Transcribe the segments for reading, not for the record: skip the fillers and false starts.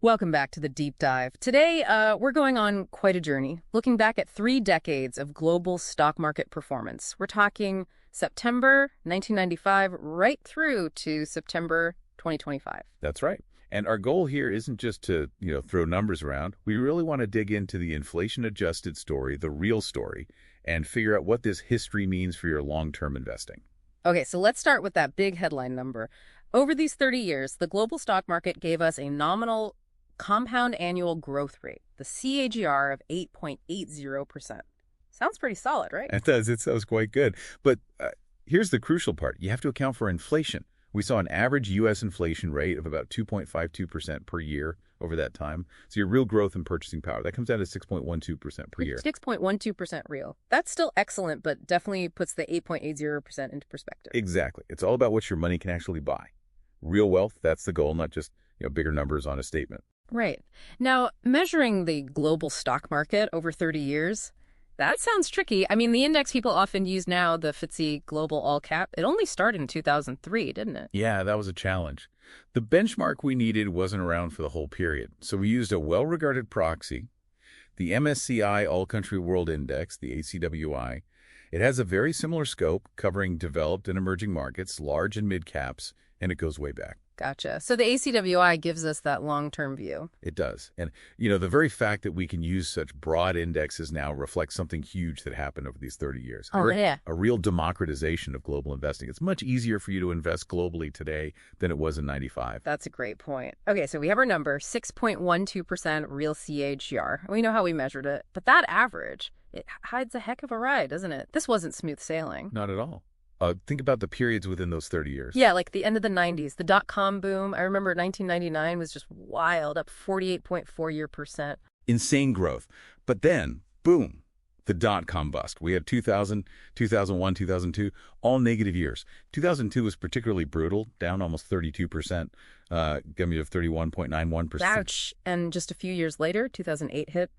Welcome back to the deep dive. Today, we're going on quite a journey, looking back at 3 decades of global stock market performance. We're talking September 1995 right through to September 2025. That's right. And our goal here isn't just to, throw numbers around. We really want to dig into the inflation-adjusted story, the real story, and figure out what this history means for your long-term investing. Okay, so let's start with that big headline number. Over these 30 years, the global stock market gave us a nominal compound annual growth rate, the CAGR of 8.80%. Sounds pretty solid, right? It does. It sounds quite good. But here's the crucial part. You have to account for inflation. We saw an average U.S. inflation rate of about 2.52% per year over that time. So your real growth in purchasing power, that comes out to 6.12% per year. 6.12% real. That's still excellent, but definitely puts the 8.80% into perspective. Exactly. It's all about what your money can actually buy. Real wealth, that's the goal, not just bigger numbers on a statement. Right. Now, measuring the global stock market over 30 years, that sounds tricky. I mean, the index people often use now, the FTSE Global All Cap, it only started in 2003, didn't it? Yeah, that was a challenge. The benchmark we needed wasn't around for the whole period, so we used a well-regarded proxy, the MSCI All-Country World Index, the ACWI. It has a very similar scope, covering developed and emerging markets, large and mid-caps, and it goes way back. Gotcha. So the ACWI gives us that long-term view. It does. And, the very fact that we can use such broad indexes now reflects something huge that happened over these 30 years. Oh, yeah. A real democratization of global investing. It's much easier for you to invest globally today than it was in 95. That's a great point. Okay, so we have our number, 6.12% real CAGR. We know how we measured it. But that average, it hides a heck of a ride, doesn't it? This wasn't smooth sailing. Not at all. Think about the periods within those 30 years. Yeah, like the end of the 90s, the dot-com boom. I remember 1999 was just wild, up 48.4%. Insane growth. But then, boom, the dot-com bust. We had 2000, 2001, 2002, all negative years. 2002 was particularly brutal, down almost 32%, giving of 31.91%. Ouch. And just a few years later, 2008 hit,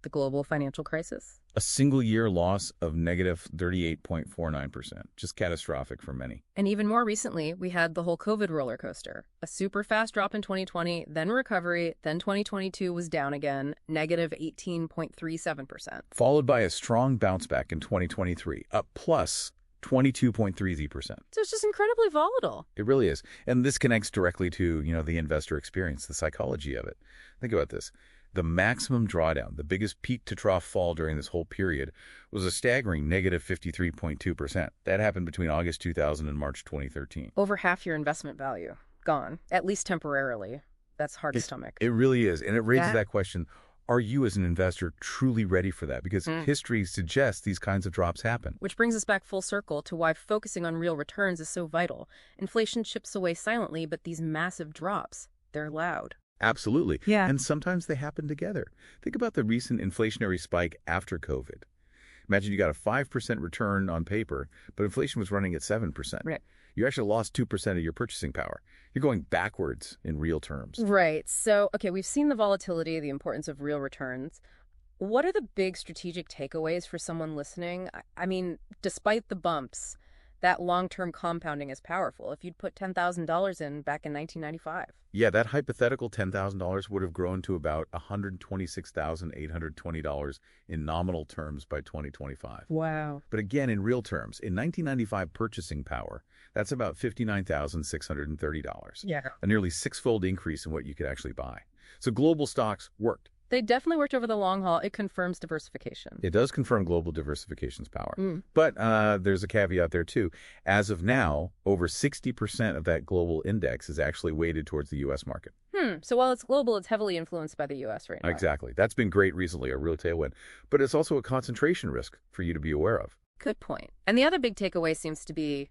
the global financial crisis. A single-year loss of negative 38.49%. Just catastrophic for many. And even more recently, we had the whole COVID roller coaster. A super fast drop in 2020, then recovery, then 2022 was down again, negative 18.37%. Followed by a strong bounce back in 2023, up plus 22.30%. So it's just incredibly volatile. It really is. And this connects directly to, the investor experience, the psychology of it. Think about this. The maximum drawdown, the biggest peak to trough fall during this whole period, was a staggering negative 53.2%. That happened between August 2000 and March 2013. Over half your investment value gone, at least temporarily. That's hard to stomach. It really is. And it raises that question, are you as an investor truly ready for that? Because history suggests these kinds of drops happen. Which brings us back full circle to why focusing on real returns is so vital. Inflation chips away silently, but these massive drops, they're loud. Absolutely. Yeah. And sometimes they happen together. Think about the recent inflationary spike after COVID. Imagine you got a 5% return on paper, but inflation was running at 7%. Right. You actually lost 2% of your purchasing power. You're going backwards in real terms. Right. So, okay, we've seen the volatility, the importance of real returns. What are the big strategic takeaways for someone listening? I mean, despite the bumps, that long-term compounding is powerful. If you'd put $10,000 in back in 1995. Yeah, that hypothetical $10,000 would have grown to about $126,820 in nominal terms by 2025. Wow. But again, in real terms, in 1995 purchasing power, that's about $59,630. Yeah. A nearly 6-fold increase in what you could actually buy. So global stocks worked. They definitely worked over the long haul. It confirms diversification. It does confirm global diversification's power. But there's a caveat there, too. As of now, over 60% of that global index is actually weighted towards the U.S. market. So while it's global, it's heavily influenced by the U.S. right now. Exactly. That's been great recently, a real tailwind. But it's also a concentration risk for you to be aware of. Good point. And the other big takeaway seems to be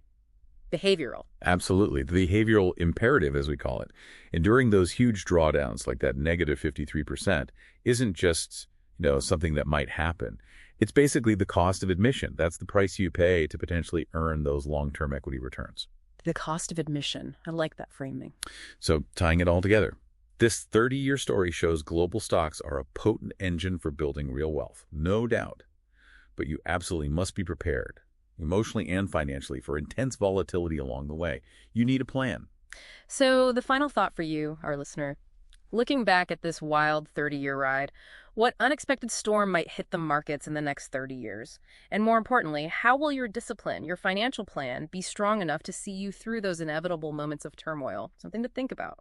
behavioral. Absolutely. The behavioral imperative, as we call it. Enduring those huge drawdowns like that negative 53% isn't just, something that might happen. It's basically the cost of admission. That's the price you pay to potentially earn those long-term equity returns. The cost of admission. I like that framing. So tying it all together, this 30-year story shows global stocks are a potent engine for building real wealth. No doubt. But you absolutely must be prepared, emotionally and financially, for intense volatility along the way. You need a plan. So the final thought for you, our listener, Looking back at this wild 30-year ride, what unexpected storm might hit the markets in the next 30 years? And more importantly, how will your discipline, your financial plan, be strong enough to see you through those inevitable moments of turmoil? Something to think about.